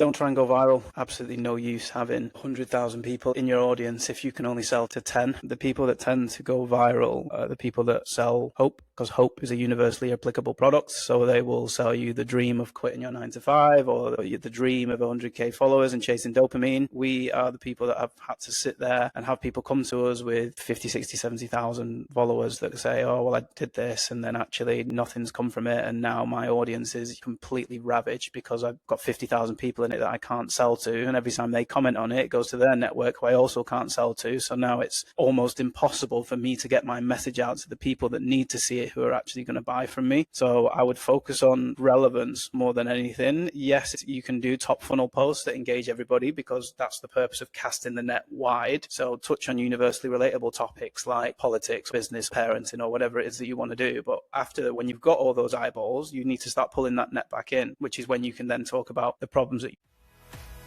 Don't try and go viral. Absolutely no use having 100,000 people in your audience if you can only sell to 10. The people that tend to go viral are the people that sell hope, because hope is a universally applicable product. So they will sell you the dream of quitting your 9 to 5 or the dream of 100K followers and chasing dopamine. We are the people that have had to sit there and have people come to us with 50, 60, 70,000 followers that say, oh, well, I did this and then actually nothing's come from it. And now my audience is completely ravaged because I've got 50,000 people in it that I can't sell to. And every time they comment on it, it goes to their network who I also can't sell to. So now it's almost impossible for me to get my message out to the people that need to see it, who are actually going to buy from me. So I would focus on relevance more than anything. Yes, you can do top funnel posts that engage everybody because that's the purpose of casting the net wide. So touch on universally relatable topics like politics, business, parenting, or whatever it is that you want to do. But after, when you've got all those eyeballs, you need to start pulling that net back in, which is when you can then talk about the problems that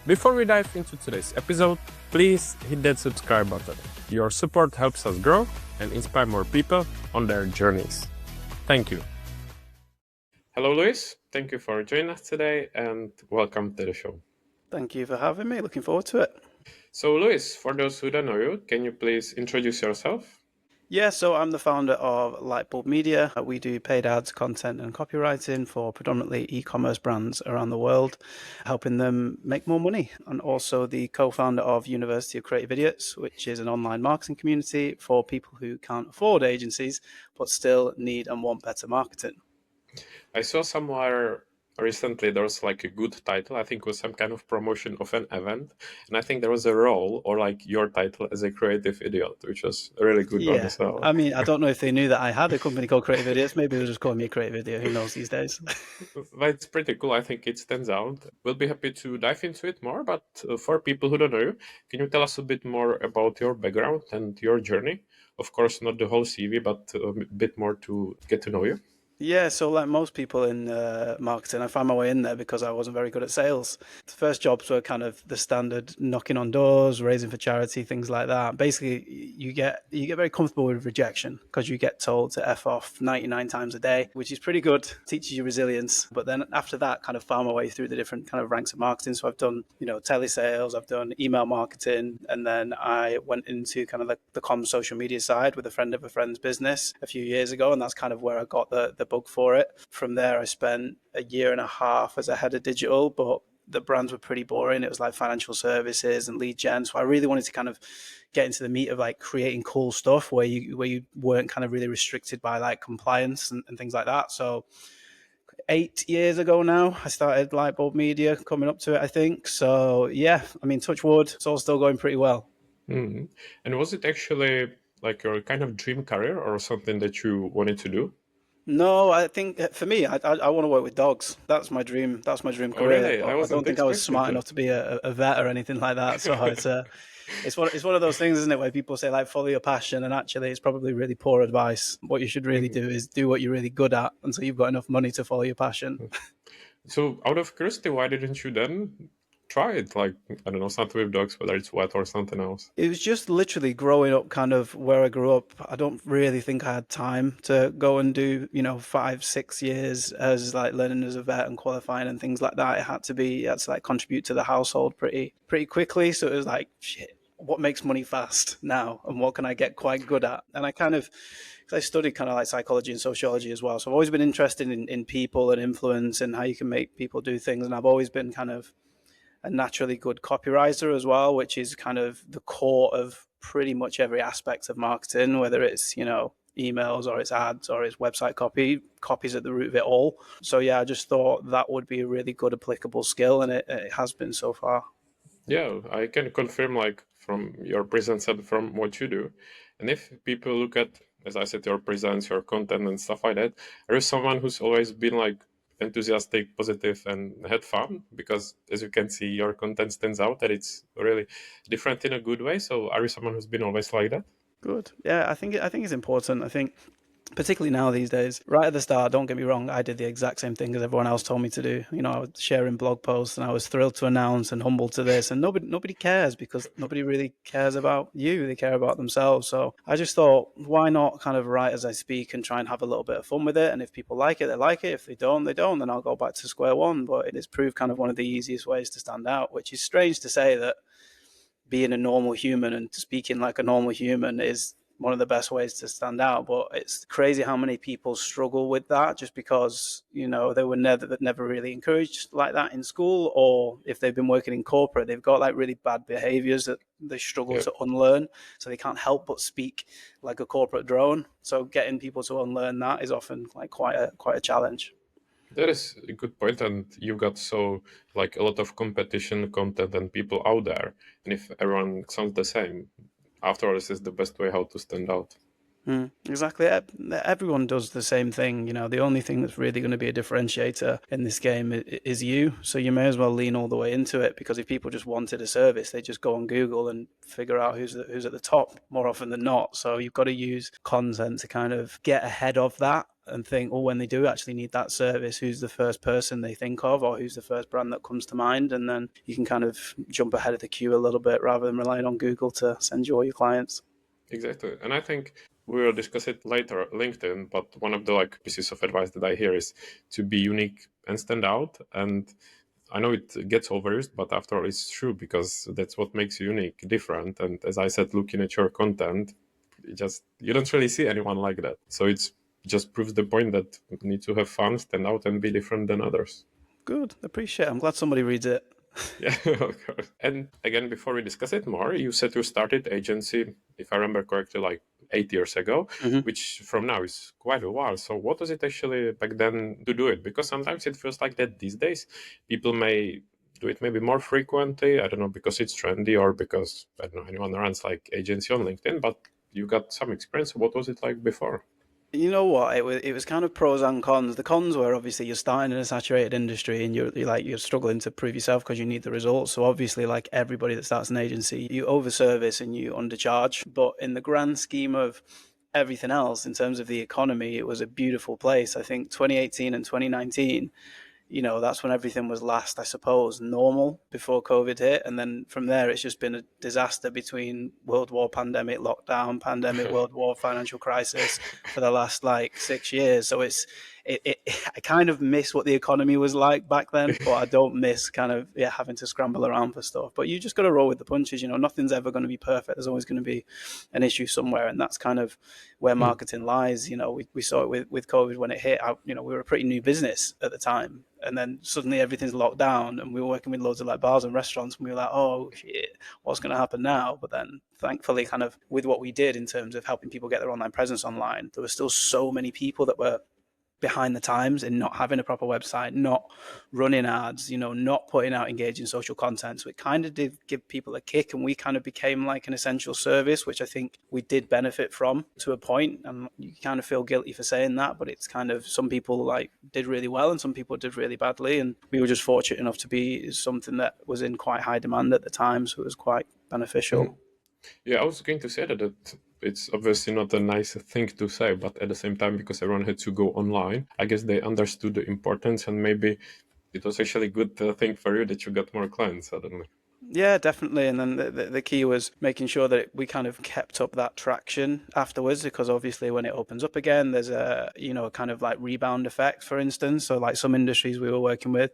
Before we dive into today's episode, please hit that subscribe button. Your support helps us grow and inspire more people on their journeys. Thank you. Hello, Luis. Thank you for joining us today and welcome to the show. Thank you for having me. Looking forward to it. So, Luis, for those who don't know you, can you please introduce yourself? Yeah, so I'm the founder of Lightbulb Media. We do paid ads, content and copywriting for predominantly e-commerce brands around the world, helping them make more money. And also the co-founder of University of Creative Idiots, which is an online marketing community for people who can't afford agencies, but still need and want better marketing. I saw somewhere recently there was like a good title. I think it was some kind of promotion of an event. And I think there was a role or like your title as a creative idiot, which was a really good one as well. I mean, I don't know if they knew that I had a company called Creative Idiots. Maybe they'll just call me a creative idiot. Who knows these days? But it's pretty cool. I think it stands out. We'll be happy to dive into it more. But for people who don't know you, can you tell us a bit more about your background and your journey? Of course, not the whole CV, but a bit more to get to know you. Yeah, so like most people in marketing, I found my way in there because I wasn't very good at sales. The first jobs were kind of the standard knocking on doors, raising for charity, things like that. Basically, you get very comfortable with rejection because you get told to F off 99 times a day, which is pretty good, teaches you resilience. But then after that, kind of found my way through the different kind of ranks of marketing. So I've done, telesales, I've done email marketing, and then I went into kind of the comms social media side with a friend of a friend's business a few years ago, and that's kind of where I got the bug for it. From there, I spent a year and a half as a head of digital, but the brands were pretty boring. It was like financial services and lead gen. So I really wanted to kind of get into the meat of like creating cool stuff where you weren't kind of really restricted by like compliance and things like that. So 8 years ago now, I started Lightbulb Media, coming up to it, I think. So yeah, I mean, touch wood, it's all still going pretty well. Mm-hmm. And was it actually like your kind of dream career or something that you wanted to do? No, I think for me, I want to work with dogs. That's my dream. That's my dream career. Really? But I don't think I was smart enough to be a vet or anything like that. So it's one of those things, isn't it, where people say like follow your passion, and actually it's probably really poor advice. What you should really do is do what you're really good at until you've got enough money to follow your passion. So out of curiosity, why didn't you then try it? Like, I don't know, something with dogs, whether it's wet or something else. It was just literally growing up kind of where I grew up. I don't really think I had time to go and do, 5-6 years as like learning as a vet and qualifying and things like that. It had to like contribute to the household pretty quickly. So it was like, shit, what makes money fast now? And what can I get quite good at? And because I studied kind of like psychology and sociology as well. So I've always been interested in people and influence and how you can make people do things. And I've always been kind of a naturally good copywriter as well, which is kind of the core of pretty much every aspect of marketing, whether it's, emails or it's ads or it's website copy's at the root of it all. So yeah, I just thought that would be a really good applicable skill, and it has been so far. Yeah, I can confirm like from your presence and from what you do. And if people look at, as I said, your presence, your content and stuff like that, are you someone who's always been like enthusiastic, positive, and had fun? Because as you can see, your content stands out that it's really different in a good way. So are you someone who's been always like that? Good. Yeah, I think it's important. I think particularly now these days. Right at the start, don't get me wrong, I did the exact same thing as everyone else told me to do. You know, I was sharing blog posts and I was thrilled to announce and humbled to this, and nobody cares because nobody really cares about you. They care about themselves. So I just thought, why not kind of write as I speak and try and have a little bit of fun with it? And if people like it, they like it. If they don't, they don't. Then I'll go back to square one. But it has proved kind of one of the easiest ways to stand out, which is strange to say that being a normal human and speaking like a normal human is one of the best ways to stand out. But it's crazy how many people struggle with that just because, you know, they were never really encouraged like that in school, or if they've been working in corporate, they've got like really bad behaviors that they struggle Yeah. to unlearn. So they can't help but speak like a corporate drone. So getting people to unlearn that is often like quite a challenge. That is a good point, and you got so like a lot of competition content and people out there, and if everyone sounds the same, afterwards is the best way how to stand out. Exactly. Everyone does the same thing. You know, the only thing that's really going to be a differentiator in this game is you. So you may as well lean all the way into it, because if people just wanted a service, they just go on Google and figure out who's at the top more often than not. So you've got to use content to kind of get ahead of that and think, oh, when they do actually need that service, who's the first person they think of, or who's the first brand that comes to mind? And then you can kind of jump ahead of the queue a little bit rather than relying on Google to send you all your clients. Exactly, and I think we will discuss it later, LinkedIn. But one of the like pieces of advice that I hear is to be unique and stand out. And I know it gets overused, but after all, it's true because that's what makes you unique, different. And as I said, looking at your content, you don't really see anyone like that. So it's just proves the point that you need to have fun, stand out, and be different than others. Good. Appreciate it. I'm glad somebody reads it. Yeah, of course. And again, before we discuss it more, you said you started agency, if I remember correctly, like 8 years ago, which from now is quite a while. So what was it actually back then to do it? Because sometimes it feels like that these days people may do it maybe more frequently. I don't know, because it's trendy or because, I don't know, anyone runs like agency on LinkedIn, but you got some experience. What was it like before? You know what? It was kind of pros and cons. The cons were obviously you're starting in a saturated industry and you're struggling to prove yourself because you need the results. So obviously, like everybody that starts an agency, you overservice and you undercharge. But in the grand scheme of everything else, in terms of the economy, it was a beautiful place. I think 2018 and 2019, you know, that's when everything was last, I suppose, normal before COVID hit. And then from there, it's just been a disaster between World War pandemic, lockdown, pandemic, World War financial crisis for the last like 6 years. So I kind of miss what the economy was like back then, but I don't miss kind of having to scramble around for stuff. But you just got to roll with the punches. You know, nothing's ever going to be perfect. There's always going to be an issue somewhere, and that's kind of where marketing lies. You know, we saw it with COVID when it hit. You know, we were a pretty new business at the time, and then suddenly everything's locked down, and we were working with loads of like bars and restaurants, and we were like, oh shit, what's going to happen now? But then thankfully, kind of with what we did in terms of helping people get their online presence online, there were still so many people that were behind the times in not having a proper website, not running ads, you know, not putting out engaging social content. So it kind of did give people a kick, and we kind of became like an essential service, which I think we did benefit from to a point. And you kind of feel guilty for saying that, but it's kind of, some people like did really well and some people did really badly. And we were just fortunate enough to be something that was in quite high demand at the time. So it was quite beneficial. Yeah, I was going to say that it's obviously not a nice thing to say, but at the same time, because everyone had to go online, I guess they understood the importance, and maybe it was actually a good thing for you that you got more clients suddenly. Yeah, definitely. And then the key was making sure that we kind of kept up that traction afterwards, because obviously when it opens up again, there's a, you know, a kind of like rebound effect, for instance. So like some industries we were working with,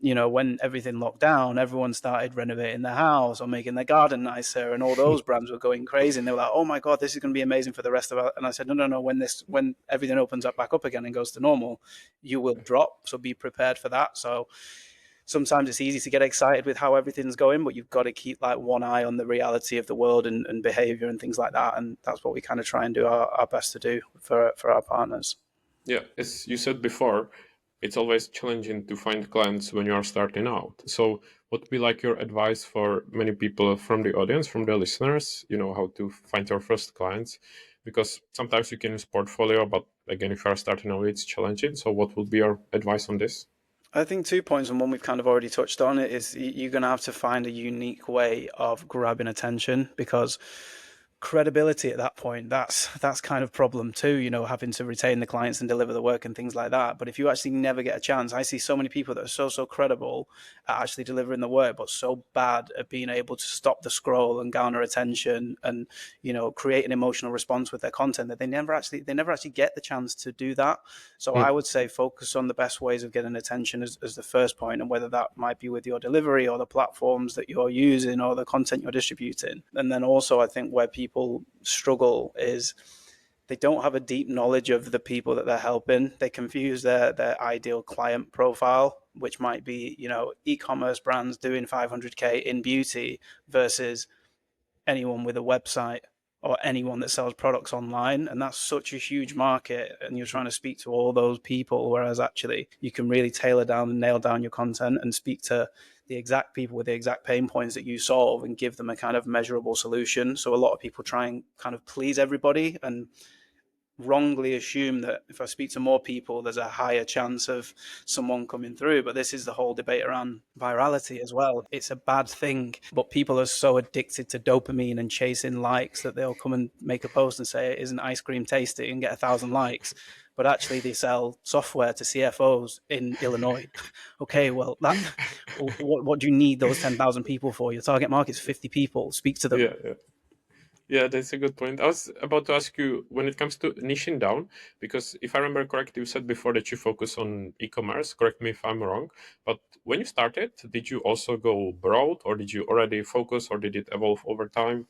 you know, when everything locked down, everyone started renovating their house or making their garden nicer, and all those brands were going crazy. And they were like, "Oh my god, this is going to be amazing for the rest of our." And I said, "No, no, no. When everything opens up back up again and goes to normal, you will drop. So be prepared for that." So sometimes it's easy to get excited with how everything's going, but you've got to keep like one eye on the reality of the world and behavior and things like that. And that's what we kind of try and do our best to do for our partners. Yeah, as you said before, it's always challenging to find clients when you are starting out. So, what would be like your advice for many people from the audience, from the listeners, you know, how to find your first clients? Because sometimes you can use portfolio, but again, if you are starting out, it's challenging. So, what would be your advice on this? I think 2 points, and one we've kind of already touched on it, is you're going to have to find a unique way of grabbing attention, because credibility at that point, that's kind of problem too, having to retain the clients and deliver the work and things like that. But if you actually never get a chance, I see so many people that are so credible at actually delivering the work, but so bad at being able to stop the scroll and garner attention and create an emotional response with their content, that they never actually get the chance to do that. So I would say focus on the best ways of getting attention as the first point, and whether that might be with your delivery or the platforms that you're using or the content you're distributing. And then also, I think where people struggle is they don't have a deep knowledge of the people that they're helping. They confuse their ideal client profile, which might be, e-commerce brands doing 500K in beauty versus anyone with a website or anyone that sells products online. And that's such a huge market, and you're trying to speak to all those people, whereas actually you can really tailor down and nail down your content and speak to the exact people with the exact pain points that you solve and give them a kind of measurable solution. So a lot of people try and kind of please everybody and wrongly assume that if I speak to more people, there's a higher chance of someone coming through. But this is the whole debate around virality as well. It's a bad thing, but people are so addicted to dopamine and chasing likes that they'll come and make a post and say, "Isn't ice cream tasty?" and get 1,000 likes. But actually they sell software to CFOs in Illinois. Okay, well, what do you need those 10,000 people for? Your target market's 50 people. Speak to them. Yeah, that's a good point. I was about to ask you, when it comes to niching down, because if I remember correctly, you said before that you focus on e-commerce. Correct me if I'm wrong. But when you started, did you also go broad, or did you already focus, or did it evolve over time?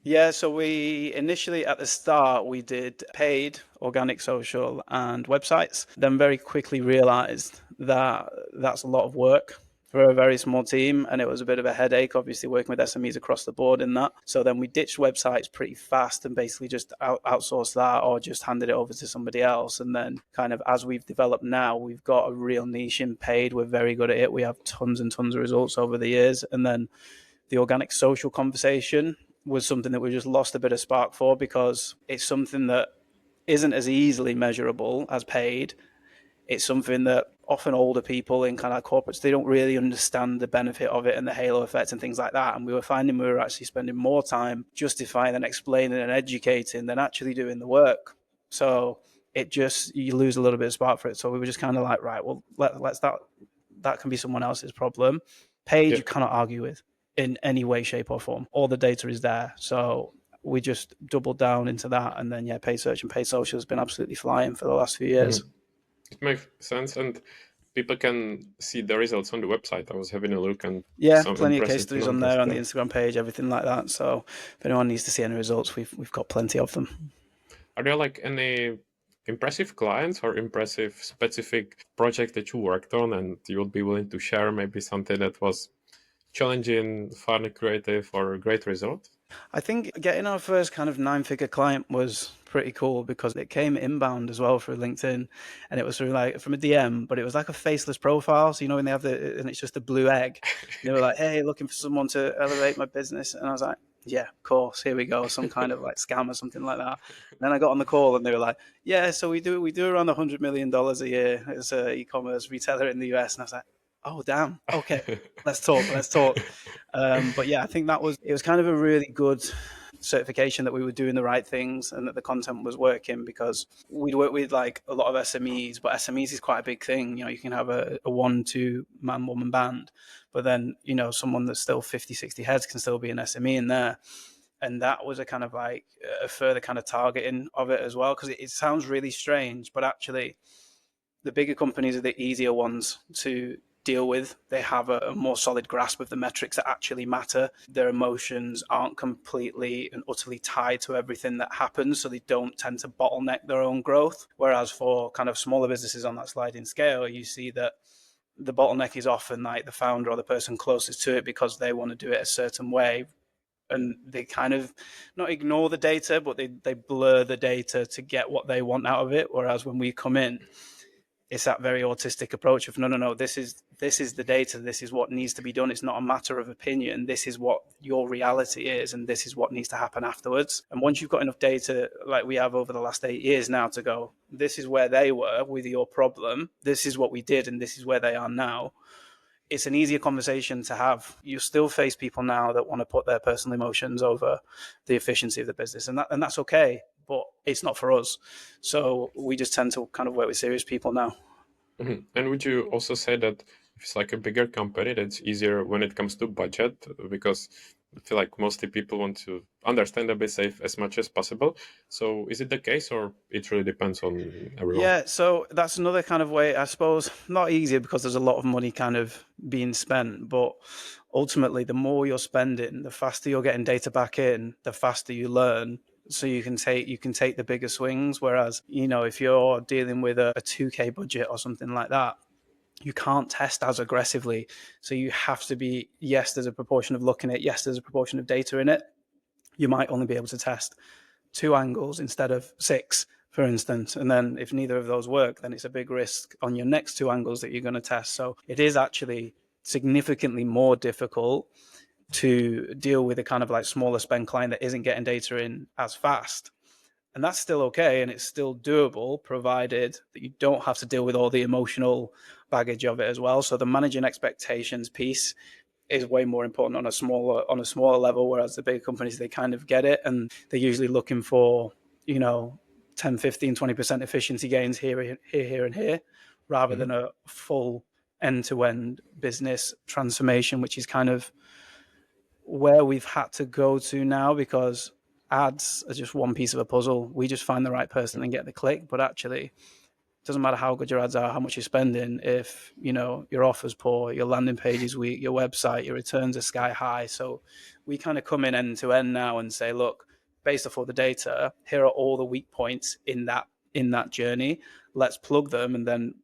Yeah, so we initially at the start we did paid, organic social and websites, then very quickly realized that that's a lot of work for a very small team, and it was a bit of a headache, obviously working with SMEs across the board in that. So then we ditched websites pretty fast and basically just outsourced that or just handed it over to somebody else. And then kind of as we've developed now, we've got a real niche in paid. We're very good at it. We have tons and tons of results over the years. And then the organic social conversation was something that we just lost a bit of spark for, because it's something that isn't as easily measurable as paid. It's something that often older people in kind of corporates, they don't really understand the benefit of it and the halo effect and things like that. And we were finding we were actually spending more time justifying and explaining and educating than actually doing the work. So it just, you lose a little bit of spark for it. So we were just kind of like, right, well, let's that can be someone else's problem. Paid, you cannot argue with in any way, shape, or form. All the data is there. So we just doubled down into that. And then, paid search and paid social has been absolutely flying for the last few years. It makes sense. And people can see the results on the website. I was having a look, and plenty of case studies on there, on the Instagram page, everything like that. So if anyone needs to see any results, we've got plenty of them. Are there like any impressive clients or impressive specific project that you worked on and you would be willing to share, maybe something that was challenging, fun, creative, or a great result? I think getting our first kind of 9-figure client was pretty cool, because it came inbound as well through LinkedIn, and it was through from a DM, but it was like a faceless profile. So, when they have and it's just a blue egg, they were like, "Hey, looking for someone to elevate my business." And I was like, "Yeah, of course, here we go." Some kind of like scam or something like that. And then I got on the call and they were like, "Yeah, so we do around $100 million a year as an e-commerce retailer in the US." And I was like, "Oh, damn. Okay, let's talk. But yeah, I think it was kind of a really good certification that we were doing the right things and that the content was working, because we'd work with like a lot of SMEs, but SMEs is quite a big thing. You can have a 1-2 man woman band, but then, someone that's still 50, 60 heads can still be an SME in there. And that was a kind of like a further kind of targeting of it as well, because it sounds really strange, but actually the bigger companies are the easier ones to deal with. They have a more solid grasp of the metrics that actually matter. Their emotions aren't completely and utterly tied to everything that happens, so they don't tend to bottleneck their own growth. Whereas for kind of smaller businesses on that sliding scale, you see that the bottleneck is often like the founder or the person closest to it, because they want to do it a certain way. And they kind of not ignore the data, but they blur the data to get what they want out of it. Whereas when we come in, it's that very autistic approach of no, this is the data, this is what needs to be done. It's not a matter of opinion. This is what your reality is, and this is what needs to happen afterwards. And once you've got enough data, like we have over the last 8 years now, to go, this is where they were with your problem, this is what we did, and this is where they are now. it's an easier conversation to have. You still face people now that want to put their personal emotions over the efficiency of the business, and that's okay, but it's not for us. So we just tend to kind of work with serious people now. And would you also say that if it's like a bigger company, that's easier when it comes to budget? Because I feel like mostly people want to understand and be safe as much as possible. So is it the case, or it really depends on everyone? Yeah, so that's another kind of way, I suppose, not easier because there's a lot of money kind of being spent, but ultimately the more you're spending, the faster you're getting data back in, the faster you learn. So you can take the bigger swings. Whereas, if you're dealing with a 2K budget or something like that, you can't test as aggressively. So you have to be, yes, there's a proportion of looking at, yes, there's a proportion of data in it. You might only be able to test 2 angles instead of 6, for instance. And then if neither of those work, then it's a big risk on your next 2 angles that you're going to test. So it is actually significantly more difficult to deal with a kind of like smaller spend client that isn't getting data in as fast. And that's still okay, and it's still doable, provided that you don't have to deal with all the emotional baggage of it as well. So the managing expectations piece is way more important on a smaller level, whereas the big companies, they kind of get it, and they're usually looking for 10, 15, 20% efficiency gains here and here, rather than a full end-to-end business transformation, which is kind of where we've had to go to now, because ads are just one piece of a puzzle. We just find the right person and get the click, but actually it doesn't matter how good your ads are, how much you're spending, if your offer's poor, your landing page is weak, your website, your returns are sky high. So we kind of come in end to end now and say, look, based off all the data, here are all the weak points in that journey. Let's plug them, and then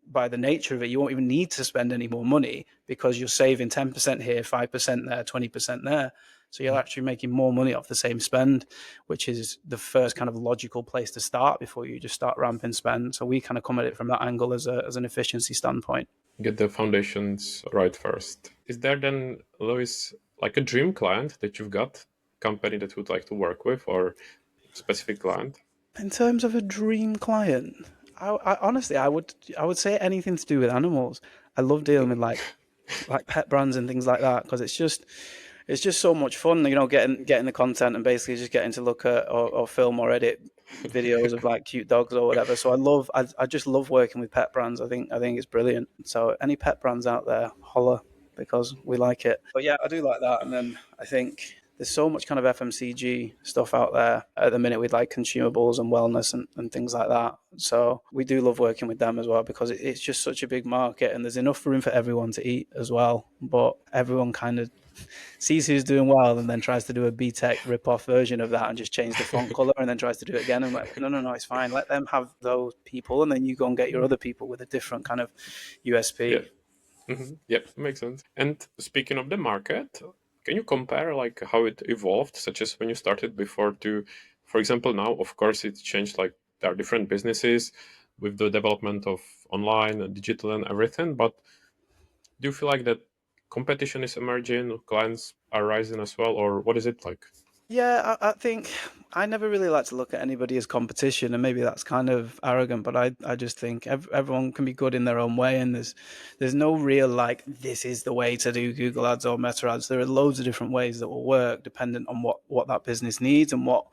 by the nature of it, you won't even need to spend any more money because you're saving 10% here, 5% there, 20% there. So you're actually making more money off the same spend, which is the first kind of logical place to start before you just start ramping spend. So we kind of come at it from that angle as an efficiency standpoint. Get the foundations right first. Is there then, Louis, like a dream client that you've got, company that you would like to work with, or specific client? In terms of a dream client, I honestly, I would say anything to do with animals. I love dealing with like pet brands and things like that, because it's just so much fun, getting the content and basically just getting to look at or film or edit videos of like cute dogs or whatever. So I just love working with pet brands. I think it's brilliant. So any pet brands out there, holler, because we like it. But yeah, I do like that. And then I think there's so much kind of FMCG stuff out there at the minute with like consumables and wellness and things like that. So we do love working with them as well, because it's just such a big market and there's enough room for everyone to eat as well. But everyone kind of sees who's doing well and then tries to do a BTEC rip-off version of that and just change the font color and then tries to do it again. And I'm like, no, it's fine. Let them have those people, and then you go and get your other people with a different kind of USP. Yeah. Yep, makes sense. And speaking of the market, can you compare like how it evolved, such as when you started before to, for example, now? Of course, it's changed. Like there are different businesses with the development of online and digital and everything. But do you feel like that competition is emerging, clients are rising as well, or what is it like? Yeah, I think I never really like to look at anybody as competition, and maybe that's kind of arrogant, but I just think everyone can be good in their own way, and there's no real like this is the way to do Google ads or Meta ads. There are loads of different ways that will work dependent on what that business needs and what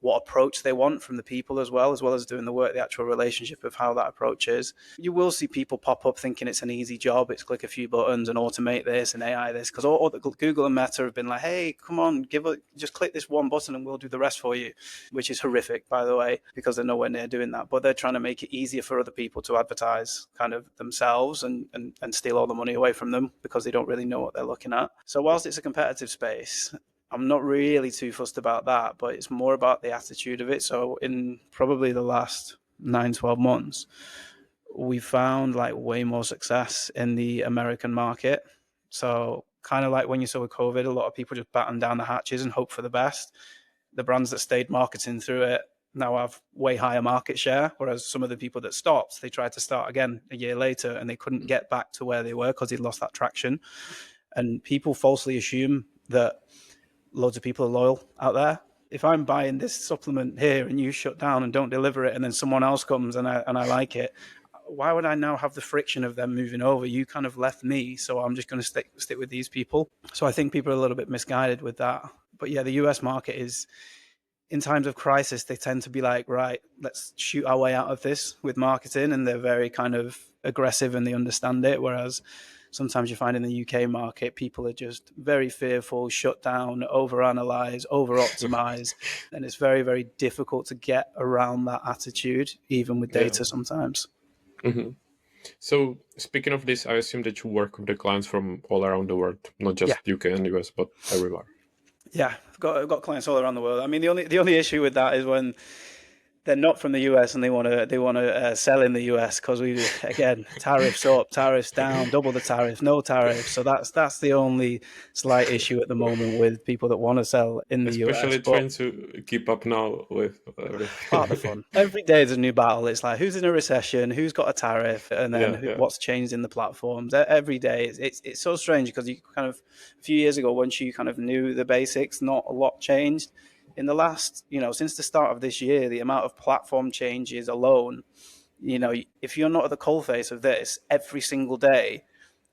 approach they want from the people as well as doing the work, the actual relationship of how that approach is. You will see people pop up thinking it's an easy job, it's click a few buttons and automate this and AI this, because all the Google and Meta have been like, hey, come on, just click this one button and we'll do the rest for you, which is horrific, by the way, because they're nowhere near doing that. But they're trying to make it easier for other people to advertise kind of themselves and steal all the money away from them because they don't really know what they're looking at. So whilst it's a competitive space, I'm not really too fussed about that, but it's more about the attitude of it. So in probably the last 9-12 months, we found like way more success in the American market. So kind of like when you saw with COVID, a lot of people just batten down the hatches and hope for the best. The brands that stayed marketing through it now have way higher market share, whereas some of the people that stopped, they tried to start again a year later and they couldn't get back to where they were because they'd lost that traction. And people falsely assume that loads of people are loyal out there. If I'm buying this supplement here and you shut down and don't deliver it, and then someone else comes and I like it, why would I now have the friction of them moving over? You kind of left me, so I'm just going to stick with these people. So I think people are a little bit misguided with that. But yeah, the US market is, in times of crisis, they tend to be like, right, let's shoot our way out of this with marketing, and they're very kind of aggressive and they understand it. Whereas sometimes you find in the UK market, people are just very fearful, shut down, overanalyze, over-optimize, and it's very, very difficult to get around that attitude, even with data sometimes. Mm-hmm. So speaking of this, I assume that you work with the clients from all around the world, not just UK and US, but everywhere. Yeah, I've got clients all around the world. I mean, the only issue with that is when they're not from the US and they want to sell in the US, because we, again, tariffs up, tariffs down, double the tariff, no tariff. So that's the only slight issue at the moment with people that want to sell in the US. Especially trying to keep up now with everything. Part of the fun. Every day there's a new battle. It's like, who's in a recession, who's got a tariff, and then what's changed in the platforms. Every day it's so strange, because you kind of, a few years ago, once you kind of knew the basics, not a lot changed. In the last, since the start of this year, the amount of platform changes alone, if you're not at the coalface of this every single day,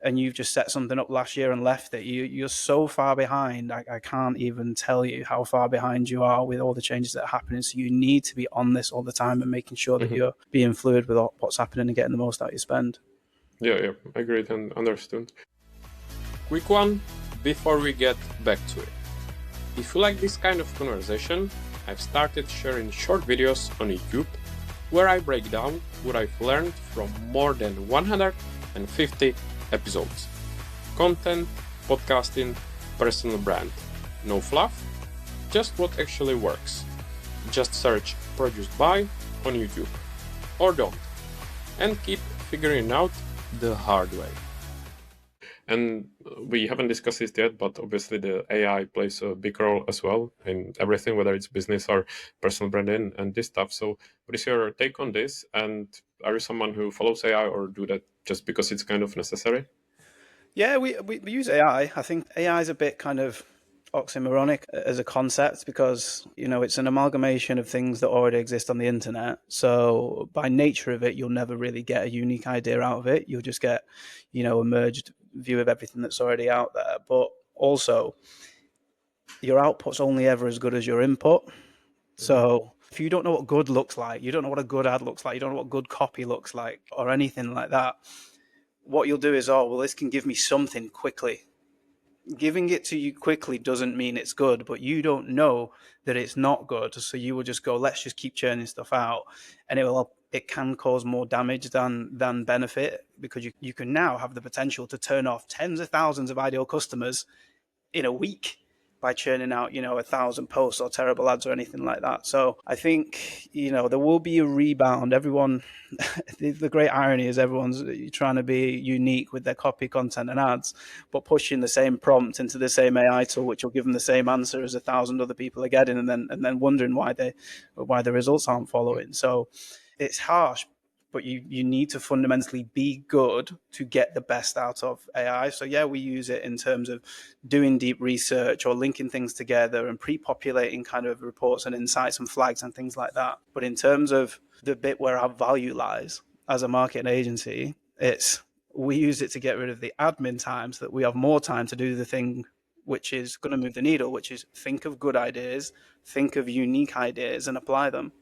and you've just set something up last year and left it, you're so far behind. I can't even tell you how far behind you are with all the changes that are happening. So you need to be on this all the time and making sure that you're being fluid with what's happening and getting the most out of your spend. Yeah, agreed and understood. Quick one before we get back to it. If you like this kind of conversation, I've started sharing short videos on YouTube where I break down what I've learned from more than 150 episodes. Content, podcasting, personal brand. No fluff, just what actually works. Just search produced by on YouTube. Or don't. And keep figuring out the hard way. And we haven't discussed this yet, but obviously the AI plays a big role as well in everything, whether it's business or personal branding and this stuff. So what is your take on this? And are you someone who follows AI or do that just because it's kind of necessary? Yeah, we use AI. I think AI is a bit kind of oxymoronic as a concept, because it's an amalgamation of things that already exist on the internet. So by nature of it, you'll never really get a unique idea out of it. You'll just get a merged view of everything that's already out there. But also, your output's only ever as good as your input. So if you don't know what good looks like, you don't know what a good ad looks like, you don't know what good copy looks like or anything like that, what you'll do is, this can give me something quickly. Giving it to you quickly doesn't mean it's good, but you don't know that it's not good. So you will just go, let's just keep churning stuff out, and it can cause more damage than benefit, because you can now have the potential to turn off tens of thousands of ideal customers in a week by churning out, 1,000 posts or terrible ads or anything like that. So I think, there will be a rebound. Everyone, the great irony is everyone's trying to be unique with their copy, content and ads, but pushing the same prompt into the same AI tool, which will give them the same answer as 1,000 other people are getting, and then wondering why the results aren't following. So it's harsh, but you need to fundamentally be good to get the best out of AI. So yeah, we use it in terms of doing deep research or linking things together and pre-populating kind of reports and insights and flags and things like that. But in terms of the bit where our value lies as a marketing agency, we use it to get rid of the admin time so that we have more time to do the thing which is going to move the needle, which is think of good ideas, think of unique ideas and apply them.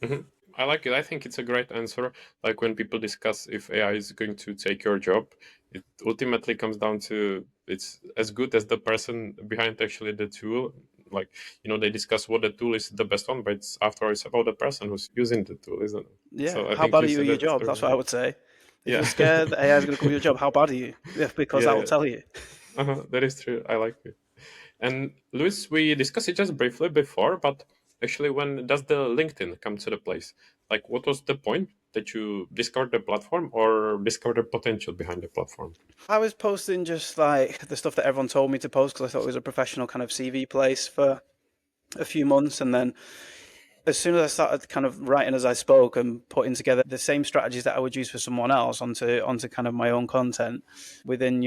Mm-hmm. I like it. I think it's a great answer. Like when people discuss if AI is going to take your job, it ultimately comes down to it's as good as the person behind actually the tool. Like, they discuss what the tool is the best one, but it's about the person who's using the tool, isn't it? Yeah. So how bad are you at your job? That's what I would say. If you're scared that AI is going to come to your job, how bad are you? Yeah, because that will tell you. That is true. I like it. And Luis, we discussed it just briefly before, but actually, when does the LinkedIn come to the place? Like, what was the point that you discovered the platform or discovered the potential behind the platform? I was posting just like the stuff that everyone told me to post, because I thought it was a professional kind of CV place for a few months. And then as soon as I started kind of writing as I spoke and putting together the same strategies that I would use for someone else onto kind of my own content, within,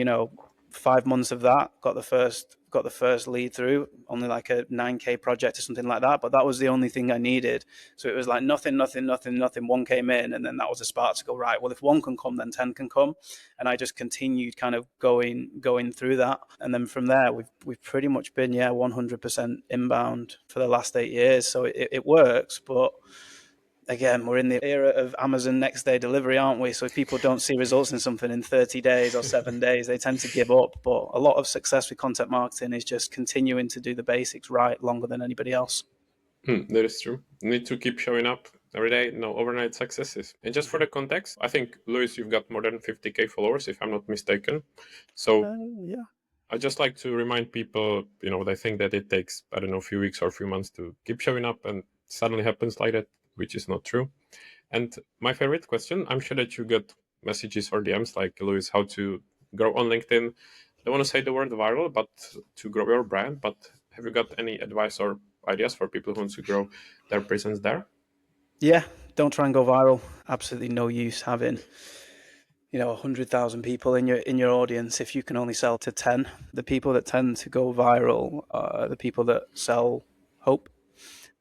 5 months of that, got the first lead through, only like a 9K project or something like that. But that was the only thing I needed. So it was like nothing. One came in, and then that was a spark to go, right, well, if one can come, then 10 can come. And I just continued kind of going through that. And then from there, we've pretty much been 100% inbound for the last 8 years. So it works, but again, we're in the era of Amazon next day delivery, aren't we? So if people don't see results in something in 30 days or 7 days, they tend to give up. But a lot of success with content marketing is just continuing to do the basics right longer than anybody else. That is true. You need to keep showing up every day, no overnight successes. And just for the context, I think, Lewis, you've got more than 50K followers, if I'm not mistaken. So Yeah. I just like to remind people, they think that it takes, I don't know, a few weeks or a few months to keep showing up, and suddenly happens like that, which is not true. And my favorite question, I'm sure that you get messages or DMs like, Lewis, how to grow on LinkedIn. I don't want to say the word viral, but to grow your brand. But have you got any advice or ideas for people who want to grow their presence there? Yeah, don't try and go viral. Absolutely no use having 100,000 people in your audience if you can only sell to 10. The people that tend to go viral are the people that sell hope,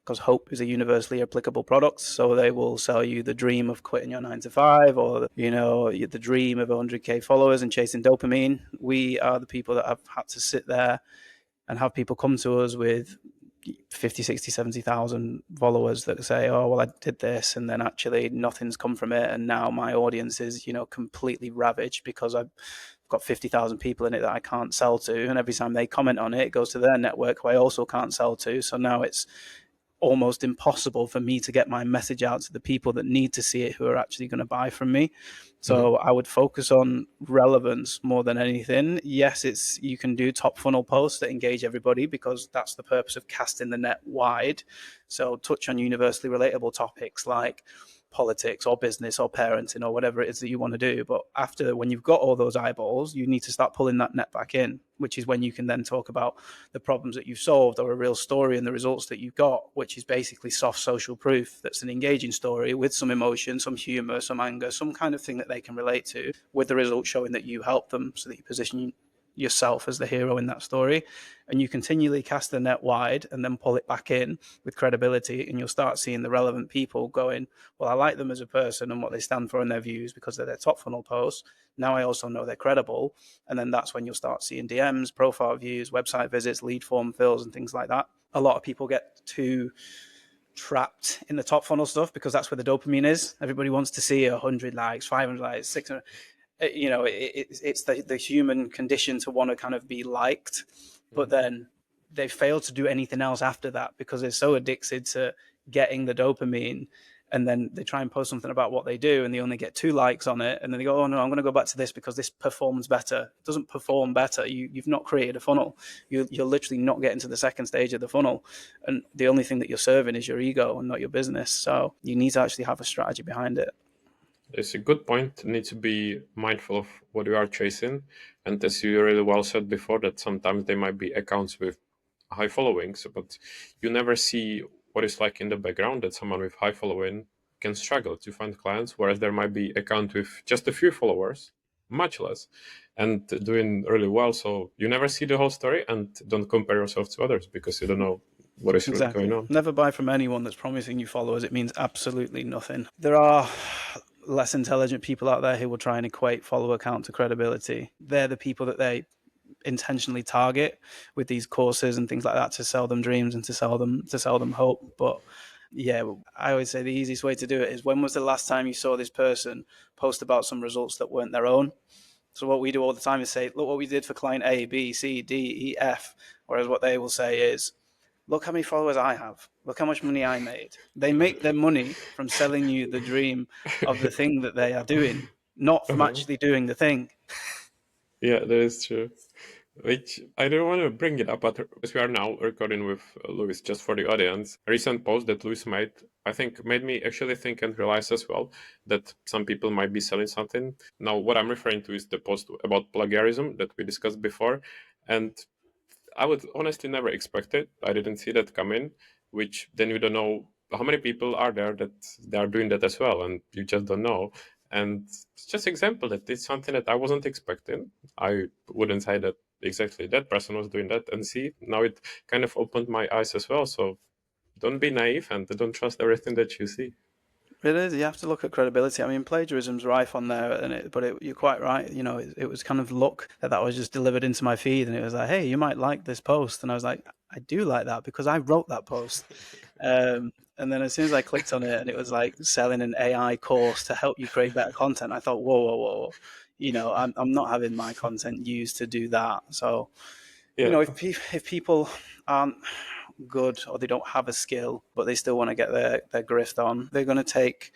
because hope is a universally applicable product. So they will sell you the dream of quitting your 9 to 5, or the dream of 100K followers and chasing dopamine. We are the people that have had to sit there and have people come to us with 50, 60, 70,000 followers that say, oh, well, I did this, and then actually nothing's come from it. And now my audience is, completely ravaged because I've got 50,000 people in it that I can't sell to. And every time they comment on it, it goes to their network who I also can't sell to. So now it's almost impossible for me to get my message out to the people that need to see it, who are actually going to buy from me. So I would focus on relevance more than anything. Yes, you can do top funnel posts that engage everybody, because that's the purpose of casting the net wide. So touch on universally relatable topics like politics or business or parenting or whatever it is that you want to do. But when you've got all those eyeballs, you need to start pulling that net back in, which is when you can then talk about the problems that you've solved, or a real story and the results that you've got, which is basically soft social proof. That's an engaging story with some emotion, some humor, some anger, some kind of thing that they can relate to, with the results showing that you help them, so that you position yourself as the hero in that story. And you continually cast the net wide and then pull it back in with credibility, and you'll start seeing the relevant people going, well, I like them as a person and what they stand for and their views because they're their top funnel posts. Now I also know they're credible. And then that's when you'll start seeing DMs, profile views, website visits, lead form fills, and things like that. A lot of people get too trapped in the top funnel stuff because that's where the dopamine is. Everybody wants to see 100 likes, 500 likes, 600. It's the human condition to want to kind of be liked, but then they fail to do anything else after that because they're so addicted to getting the dopamine. And then they try and post something about what they do, and they only get 2 likes on it. And then they go, oh, no, I'm going to go back to this because this performs better. It doesn't perform better. You've not created a funnel. You're literally not getting to the second stage of the funnel. And the only thing that you're serving is your ego and not your business. So you need to actually have a strategy behind it. It's a good point. You need to be mindful of what you are chasing. And as you really well said before, that sometimes they might be accounts with high followings, but you never see what it's like in the background, that someone with high following can struggle to find clients, whereas there might be account with just a few followers, much less, and doing really well. So you never see the whole story, and don't compare yourself to others because you don't know what is really going on. Never buy from anyone that's promising you followers. It means absolutely nothing. There are less intelligent people out there who will try and equate follower count to credibility. They're the people that they intentionally target with these courses and things like that to sell them dreams and to sell them hope. But yeah, I always say the easiest way to do it is, when was the last time you saw this person post about some results that weren't their own? So what we do all the time is say, look what we did for client A, B, C, D, E, F. Whereas what they will say is, look how many followers I have. Look how much money I made. They make their money from selling you the dream of the thing that they are doing, not from actually doing the thing. Yeah, that is true. Which I don't want to bring it up, but as we are now recording with Lewis, just for the audience, a recent post that Lewis made, I think, made me actually think and realize as well that some people might be selling something. Now, what I'm referring to is the post about plagiarism that we discussed before. And I would honestly never expect it. I didn't see that come in, which then you don't know how many people are there that they are doing that as well, and you just don't know. And it's just example that it's something that I wasn't expecting. I wouldn't say that exactly that person was doing that, and see, now it kind of opened my eyes as well. So don't be naive and don't trust everything that you see. It is. You have to look at credibility. I mean, plagiarism's rife on there, you're quite right. You know, it was kind of luck that was just delivered into my feed, and it was like, hey, you might like this post, and I was like, I do like that because I wrote that post. And then as soon as I clicked on it, and it was like selling an AI course to help you create better content, I thought, whoa, whoa, whoa, you know, I'm not having my content used to do that. So, you know, if people aren't good or they don't have a skill, but they still want to get their grift on, they're going to take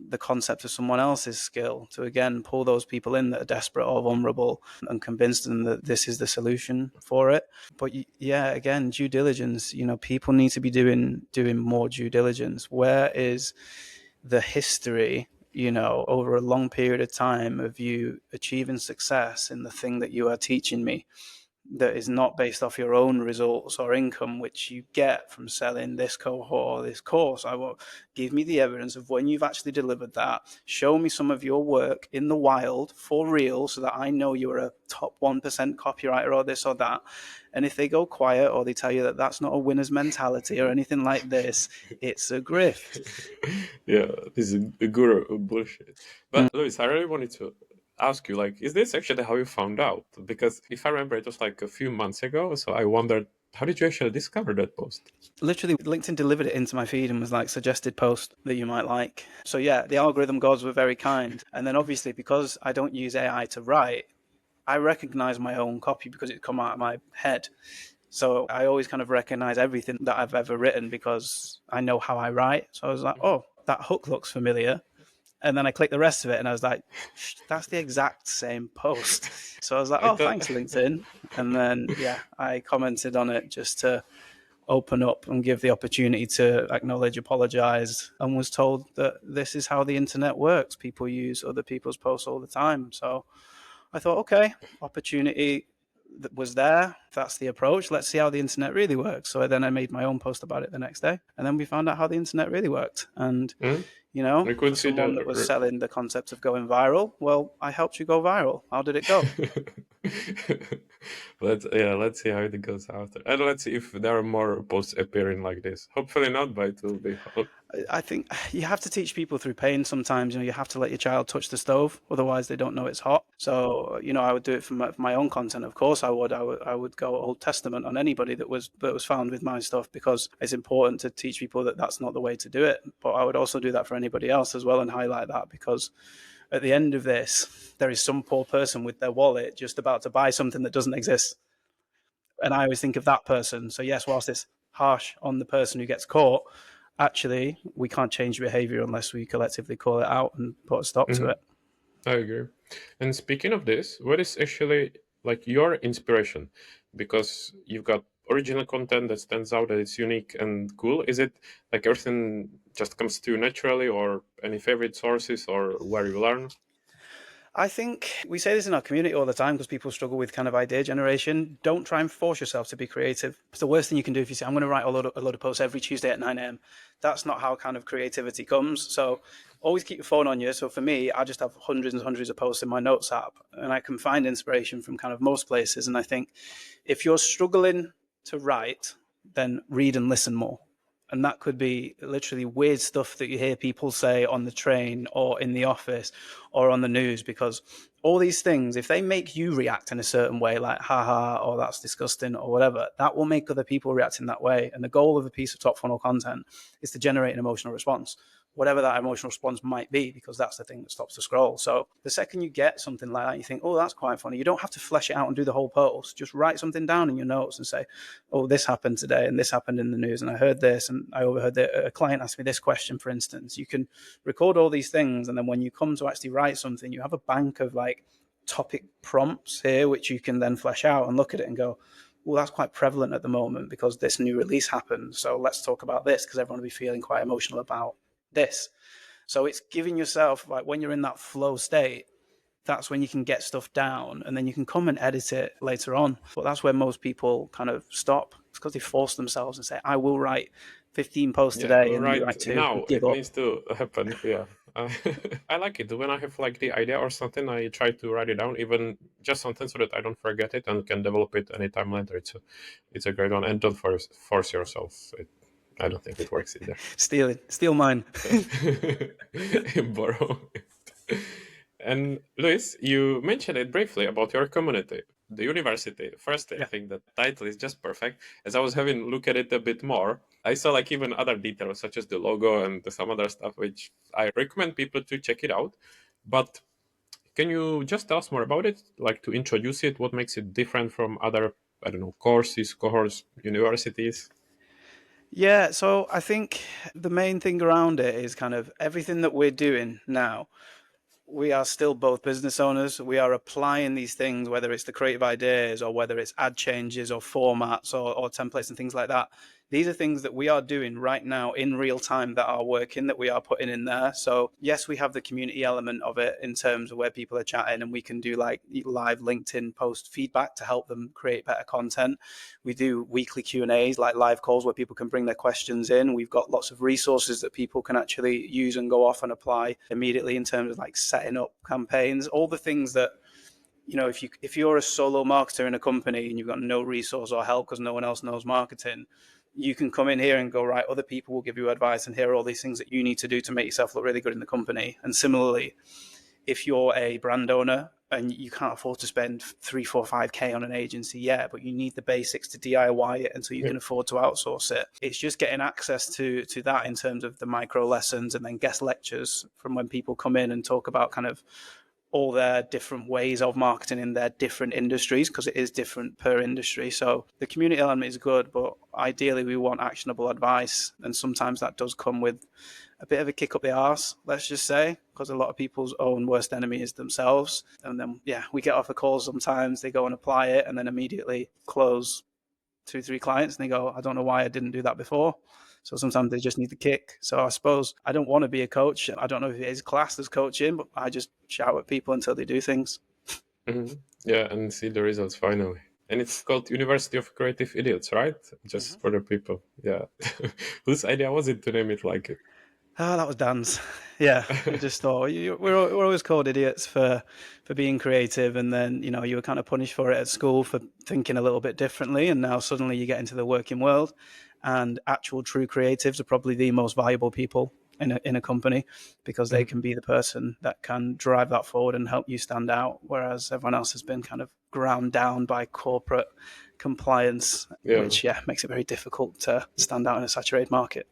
the concept of someone else's skill to again pull those people in that are desperate or vulnerable and convince them that this is the solution for it. But yeah, again, due diligence, you know, people need to be doing more due diligence. Where is the history, you know, over a long period of time of you achieving success in the thing that you are teaching me, that is not based off your own results or income, which you get from selling this cohort or this course? I will give me the evidence of when you've actually delivered that. Show me some of your work in the wild for real, so that I know you're a top 1% copywriter or this or that. And if they go quiet or they tell you that that's not a winner's mentality or anything like this, it's a grift. Yeah, this is a guru bullshit. But Luis, I really wanted to ask you, like, is this actually how you found out? Because if I remember, it was like a few months ago. So I wondered, how did you actually discover that post? Literally, LinkedIn delivered it into my feed and was like, suggested post that you might like. So yeah, the algorithm gods were very kind. And then obviously, because I don't use AI to write, I recognize my own copy because it's come out of my head. So I always kind of recognize everything that I've ever written because I know how I write. So I was like, oh, that hook looks familiar. And then I clicked the rest of it and I was like, that's the exact same post. So I was like, oh, thanks, LinkedIn. And then, yeah, I commented on it just to open up and give the opportunity to acknowledge, apologize, and was told that this is how the internet works. People use other people's posts all the time. So I thought, okay, opportunity that was there. That's the approach. Let's see how the internet really works. So then I made my own post about it the next day. And then we found out how the internet really worked. And, you know, I could for see someone that was selling the concept of going viral, well, I helped you go viral. How did it go? Let's see how it goes after, and let's see if there are more posts appearing like this. Hopefully not, but it will be. I think you have to teach people through pain sometimes. You know, you have to let your child touch the stove, otherwise they don't know it's hot. So, you know, I would do it for my own content. Of course, I would go Old Testament on anybody that was found with my stuff, because it's important to teach people that that's not the way to do it. But I would also do that for anybody else as well and highlight that, because at the end of this, there is some poor person with their wallet just about to buy something that doesn't exist. And I always think of that person. So yes, whilst it's harsh on the person who gets caught, actually, we can't change behavior unless we collectively call it out and put a stop to it. I agree. And speaking of this, what is actually like your inspiration? Because you've got original content that stands out, that it's unique and cool. Is it like everything just comes to you naturally, or any favorite sources, or where you learn? I think we say this in our community all the time because people struggle with kind of idea generation. Don't try and force yourself to be creative. It's the worst thing you can do if you say, I'm going to write a load of posts every Tuesday at 9 a.m. That's not how kind of creativity comes. So always keep your phone on you. So for me, I just have hundreds and hundreds of posts in my notes app, and I can find inspiration from kind of most places. And I think if you're struggling to write, then read and listen more. And that could be literally weird stuff that you hear people say on the train or in the office or on the news, because all these things, if they make you react in a certain way, like haha, or that's disgusting or whatever, that will make other people react in that way. And the goal of a piece of top funnel content is to generate an emotional response, whatever that emotional response might be, because that's the thing that stops the scroll. So the second you get something like that, you think, oh, that's quite funny. You don't have to flesh it out and do the whole post. Just write something down in your notes and say, oh, this happened today and this happened in the news and I heard this and I overheard that a client asked me this question, for instance. You can record all these things, and then when you come to actually write something, you have a bank of like topic prompts here, which you can then flesh out and look at it and go, well, that's quite prevalent at the moment because this new release happened. So let's talk about this because everyone will be feeling quite emotional about this. So it's giving yourself, like, when you're in that flow state, that's when you can get stuff down and then you can come and edit it later on. But that's where most people kind of stop. It's because they force themselves and say, I will write 15 posts today, and you Right write 2 now and give it up. needs to happen. Yeah, Uh, I like it. When I have like the idea or something, I try to write it down, even just something so that I don't forget it and can develop it anytime later. It's a great one, and don't force yourself. I don't think it works either. Steal mine. Borrow. And Luis, you mentioned it briefly about your community, the university. First, I Yeah. think the title is just perfect. As I was having a look at it a bit more, I saw like even other details such as the logo and some other stuff, which I recommend people to check it out. But can you just tell us more about it? Like to introduce it, what makes it different from other, I don't know, courses, cohorts, universities? Yeah, so I think the main thing around it is kind of everything that we're doing now. We are still both business owners. We are applying these things, whether it's the creative ideas or whether it's ad changes or formats or templates and things like that. These are things that we are doing right now in real time that are working, that we are putting in there. So yes, we have the community element of it in terms of where people are chatting, and we can do like live LinkedIn post feedback to help them create better content. We do weekly Q&As, like live calls where people can bring their questions in. We've got lots of resources that people can actually use and go off and apply immediately in terms of like setting up campaigns, all the things that, you know, if you're a solo marketer in a company and you've got no resource or help because no one else knows marketing, you can come in here and go, right, other people will give you advice, and here are all these things that you need to do to make yourself look really good in the company. And similarly, if you're a brand owner and you can't afford to spend 3, 4, 5K on an agency yet, but you need the basics to DIY it until you can afford to outsource it. It's just getting access to that in terms of the micro lessons and then guest lectures from when people come in and talk about kind of all their different ways of marketing in their different industries, because it is different per industry. So the community element is good, but ideally we want actionable advice. And sometimes that does come with a bit of a kick up the arse, let's just say, because a lot of people's own worst enemy is themselves. And then, yeah, we get off a call sometimes, they go and apply it and then immediately close 2, 3 clients and they go, I don't know why I didn't do that before. So sometimes they just need the kick. So I suppose I don't want to be a coach. I don't know if it is classed as coaching, but I just shout at people until they do things. Mm-hmm. Yeah, and see the results finally. And it's called University of Creative Idiots, right? Just for the people. Yeah. Whose idea was it to name it like it? Oh, that was Dan's. Yeah, we just thought we're always called idiots for being creative, and then you were kind of punished for it at school for thinking a little bit differently, and now suddenly you get into the working world, and actual true creatives are probably the most valuable people in a company because they can be the person that can drive that forward and help you stand out, whereas everyone else has been kind of ground down by corporate compliance, which makes it very difficult to stand out in a saturated market.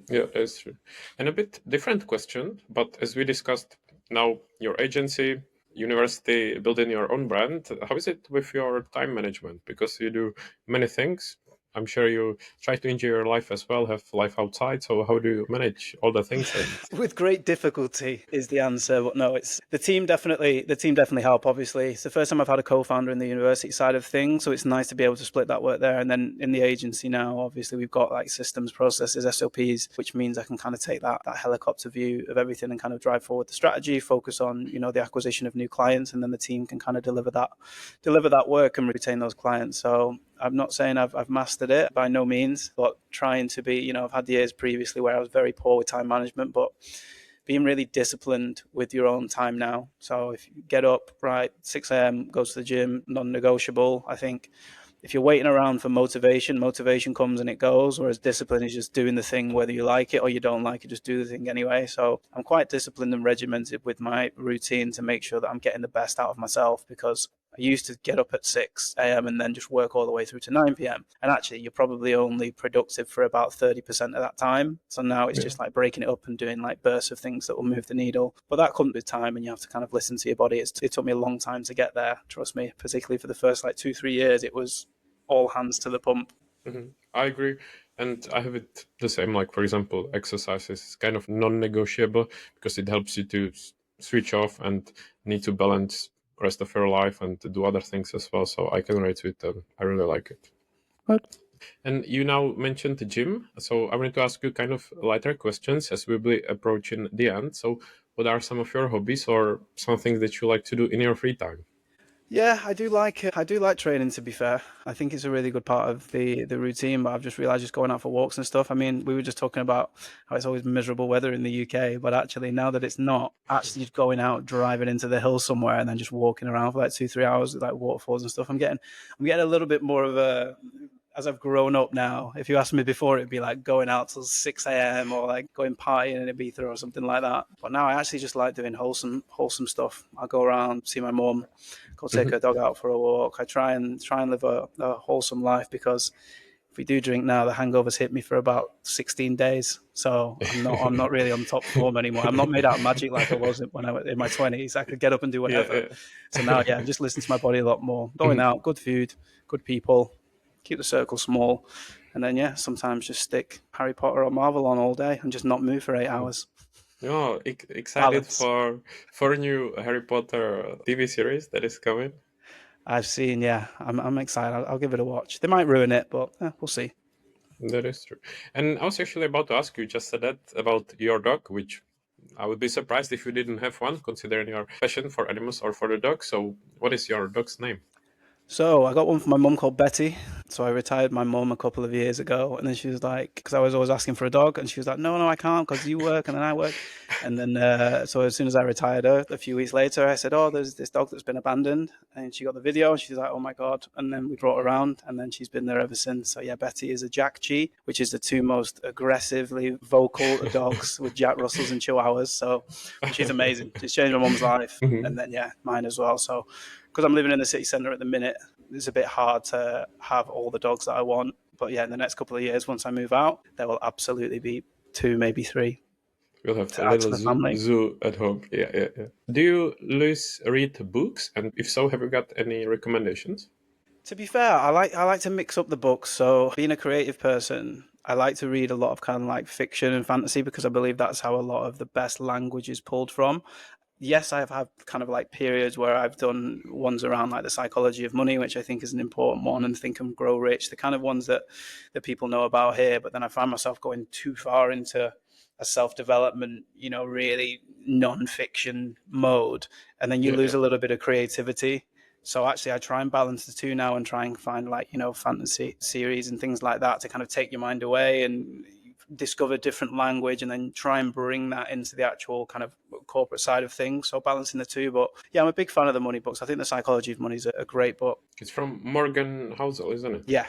Yeah, that's true. And a bit different question, but as we discussed, now your agency, university, building your own brand, how is it with your time management? Because you do many things. I'm sure you try to enjoy your life as well, have life outside. So how do you manage all the things? With great difficulty is the answer, but no, it's the team definitely help. Obviously, it's the first time I've had a co-founder in the university side of things, so it's nice to be able to split that work there. And then in the agency now, obviously we've got like systems, processes, SOPs, which means I can kind of take that helicopter view of everything and kind of drive forward the strategy, focus on the acquisition of new clients, and then the team can kind of deliver that work and retain those clients. So I'm not saying I've mastered it by no means, but trying to be, I've had years previously where I was very poor with time management, but being really disciplined with your own time now. So if you get up, right, 6 a.m., go to the gym, non-negotiable. I think if you're waiting around for motivation comes and it goes, whereas discipline is just doing the thing whether you like it or you don't like it, just do the thing anyway. So I'm quite disciplined and regimented with my routine to make sure that I'm getting the best out of myself, because I used to get up at 6 a.m. and then just work all the way through to 9 p.m. And actually, you're probably only productive for about 30% of that time. So now it's just like breaking it up and doing like bursts of things that will move the needle. But that comes with time, and you have to kind of listen to your body. It took me a long time to get there, trust me, particularly for the first like 2-3 years. It was all hands to the pump. I agree. And I have it the same, like, for example, exercise is kind of non-negotiable because it helps you to switch off and need to balance rest of your life and to do other things as well. So I can relate to it. I really like it. Right. And you now mentioned the gym. So I wanted to ask you kind of lighter questions as we'll be approaching the end. So what are some of your hobbies or some things that you like to do in your free time? Yeah, I do like it. I do like training, to be fair. I think it's a really good part of the routine, but I've just realized just going out for walks and stuff. I mean, we were just talking about how it's always miserable weather in the UK, but actually now that it's not, actually just going out, driving into the hills somewhere and then just walking around for like 2, 3 hours with like waterfalls and stuff. I'm getting a little bit more of a, as I've grown up now. If you asked me before, it'd be like going out till 6 a.m. or like going partying in Ibiza or something like that. But now I actually just like doing wholesome stuff. I'll go around, see my mum, go take Mhm. her dog out for a walk. I try and live a wholesome life, because if we do drink now, the hangovers hit me for about 16 days. So I'm not really on top form anymore. I'm not made out of magic like I was when I was in my 20s. I could get up and do Yeah, whatever. yeah. So now, yeah, I'm just listening to my body a lot more. Going Mhm. out, good food, good people, keep the circle small, and then yeah, sometimes just stick Harry Potter or Marvel on all day and just not move for 8 hours. Yeah, excited Balance. for a new Harry Potter TV series that is coming. I've seen, yeah, I'm excited. I'll give it a watch. They might ruin it, but we'll see. That is true. And I was actually about to ask you, just said that about your dog, which I would be surprised if you didn't have one, considering your passion for animals or for the dog. So, what is your dog's name? So I got one for my mum called Betty. So I retired my mum a couple of years ago, and then she was like, because I was always asking for a dog, and she was like, no, no, I can't, because you work and then I work. And then so as soon as I retired her, a few weeks later, I said, oh, there's this dog that's been abandoned, and she got the video, and she's like, oh my god. And then we brought her around, and then she's been there ever since. So yeah, Betty is a Jack Chi, which is the two most aggressively vocal dogs with Jack Russells and Chihuahuas. So she's amazing. She's changed my mum's life, and Mhm. then yeah, mine as well. So because I'm living in the city centre at the minute, it's a bit hard to have all the dogs that I want. But yeah, in the next couple of years, once I move out, there will absolutely be two, maybe three We'll have a to add to little the zoo, family. zoo at home. Yeah, yeah, yeah. Do you, Luis, read books? And if so, have you got any recommendations? To be fair, I like to mix up the books. So being a creative person, I like to read a lot of kind of like fiction and fantasy, because I believe that's how a lot of the best language is pulled from. Yes, I've had kind of like periods where I've done ones around like the psychology of money, which I think is an important one, and Think and Grow Rich, the kind of ones that people know about here. But then I find myself going too far into a self-development, really non-fiction mode, and then you Yeah, lose yeah. a little bit of creativity. So actually, I try and balance the two now and try and find like fantasy series and things like that to kind of take your mind away and discover different language, and then try and bring that into the actual kind of corporate side of things. So balancing the two. But yeah, I'm a big fan of the money books. I think The Psychology of Money is a great book. It's from Morgan Housel, isn't it? Yeah.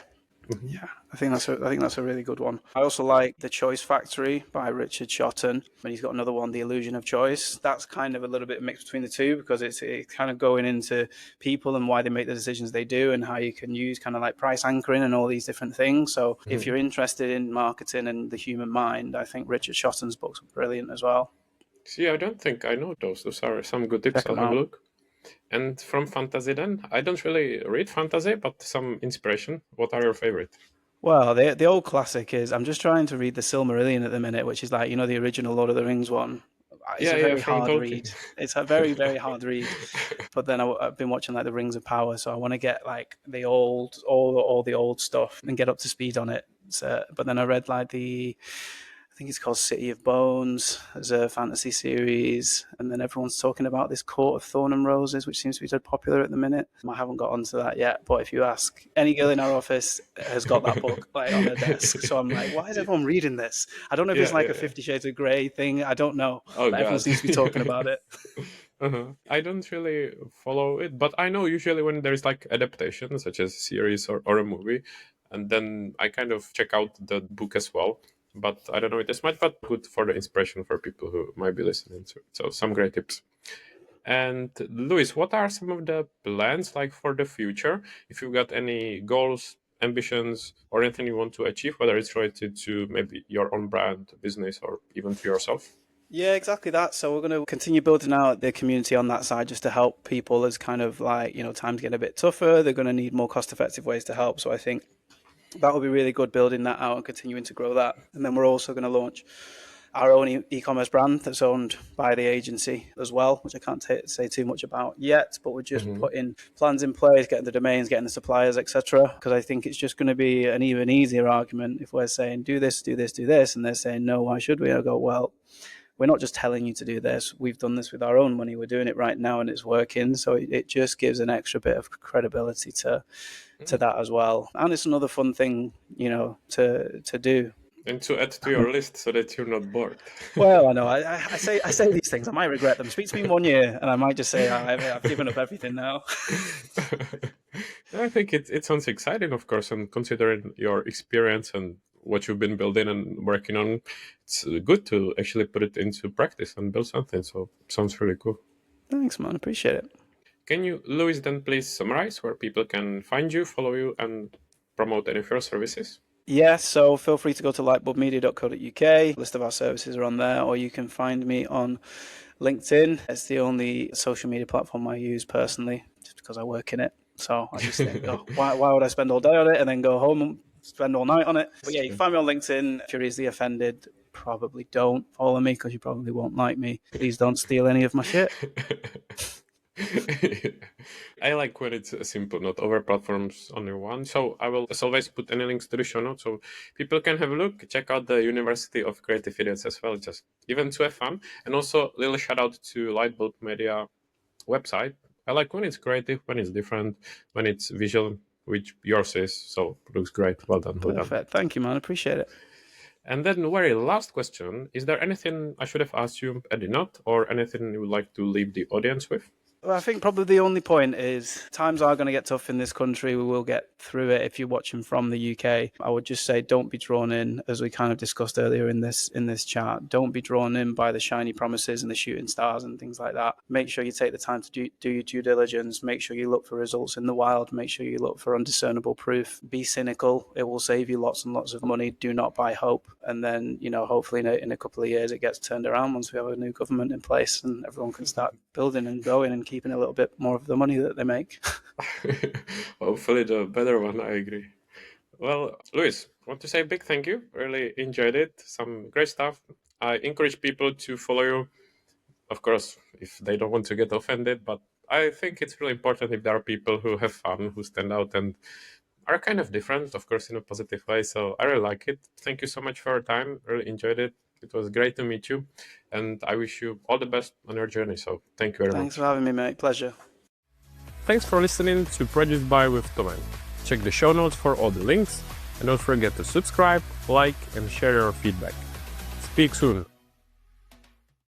Mhm. Yeah, I think that's a really good one. I also like The Choice Factory by Richard Shotton, and he's got another one, The Illusion of Choice. That's kind of a little bit mixed between the two, because it's kind of going into people and why they make the decisions they do, and how you can use kind of like price anchoring and all these different things. So if Mhm. you're interested in marketing and the human mind, I think Richard Shotton's books are brilliant as well. See, I don't think I know those. Those are some good tips. Check I'll them have a out. look. And from fantasy, then I don't really read fantasy, but some inspiration. What are your favorite? Well, the old classic is, I'm just trying to read the Silmarillion at the minute, which is like the original Lord of the Rings one. It's Yeah, a yeah, very from hard Tolkien. read. It's a very, very hard read. But then I've been watching like the Rings of Power, so I want to get like the old, all the old stuff and get up to speed on it. So, but then I read like I think it's called City of Bones as a fantasy series, and then everyone's talking about this Court of Thorn and Roses, which seems to be so popular at the minute. I haven't got onto that yet, but if you ask any girl in our office, has got that book like on her desk. So I'm like, why is everyone reading this? I don't know if it's Yeah, like yeah, a yeah. 50 Shades of Grey thing. I don't know, Oh but everyone God. seems to be talking about it. I don't really follow it, but I know usually when there's like adaptation, such as a series or a movie, and then I kind of check out the book as well. But I don't know it as much, but good for the inspiration for people who might be listening to it. So some great tips. And Luis, what are some of the plans like for the future? If you got any goals, ambitions, or anything you want to achieve, whether it's related to maybe your own brand, business, or even to yourself? Yeah, exactly that. So we're going to continue building out the community on that side, just to help people as kind of like, times get a bit tougher. They're going to need more cost-effective ways to help. So I think that will be really good, building that out and continuing to grow that. And then we're also going to launch our own e-commerce brand that's owned by the agency as well, which I can't say too much about yet, but we're just Hmm. putting plans in place, getting the domains, getting the suppliers, etc. Because I think it's just going to be an even easier argument if we're saying do this, do this, do this, and they're saying no, why should we? I go, well, we're not just telling you to do this. We've done this with our own money. We're doing it right now and it's working. So it just gives an extra bit of credibility to that as well. And it's another fun thing, to do. And to add to your list so that you're not bored. Well, I know. I say these things. I might regret them. Speak to me in 1 year, and I might just say I've given up everything now. I think it sounds exciting, of course, and considering your experience and what you've been building and working on, it's good to actually put it into practice and build something. So it sounds really cool. Thanks, man. Appreciate it. Can you, Louis, then please summarize where people can find you, follow you, and promote any of your services? Yeah, so feel free to go to lightbulbmedia.co.uk. List of our services are on there, or you can find me on LinkedIn. It's the only social media platform I use personally, just because I work in it. So I just think, why would I spend all day on it and then go home and spend all night on it? But yeah, you can find me on LinkedIn. If you're easily offended, probably don't follow me because you probably won't like me. Please don't steal any of my shit. I like when it's simple, not over platforms only one. So I will, as always, put any links to the show notes so people can have a look. Check out the University of Creative Idiots as well, just even to have fun. And also, little shout out to Lightbulb Media website. I like when it's creative, when it's different, when it's visual, which yours is. So it looks great. Well done. Perfect. Thank you, man. Appreciate it. And then, very last question: is there anything I should have asked you I did not, or anything you would like to leave the audience with? Well, I think probably the only point is times are going to get tough in this country. We will get through it. If you're watching from the UK, I would just say don't be drawn in, as we kind of discussed earlier in this chat. Don't be drawn in by the shiny promises and the shooting stars and things like that. Make sure you take the time to do your due diligence. Make sure you look for results in the wild. Make sure you look for undiscernible proof. Be cynical. It will save you lots and lots of money. Do not buy hope. And then, hopefully in a couple of years it gets turned around once we have a new government in place and everyone can start building and growing and keeping a little bit more of the money that they make. Hopefully the better one, I agree. Well, Luis, I want to say a big thank you. Really enjoyed it. Some great stuff. I encourage people to follow you, of course, if they don't want to get offended, but I think it's really important if there are people who have fun, who stand out and are kind of different, of course, in a positive way. So I really like it. Thank you so much for your time. Really enjoyed it. It was great to meet you, and I wish you all the best on your journey. So thank you very much. Thanks for having me, mate. Pleasure. Thanks for listening to Produced By with Tomen. Check the show notes for all the links, and don't forget to subscribe, like, and share your feedback. Speak soon.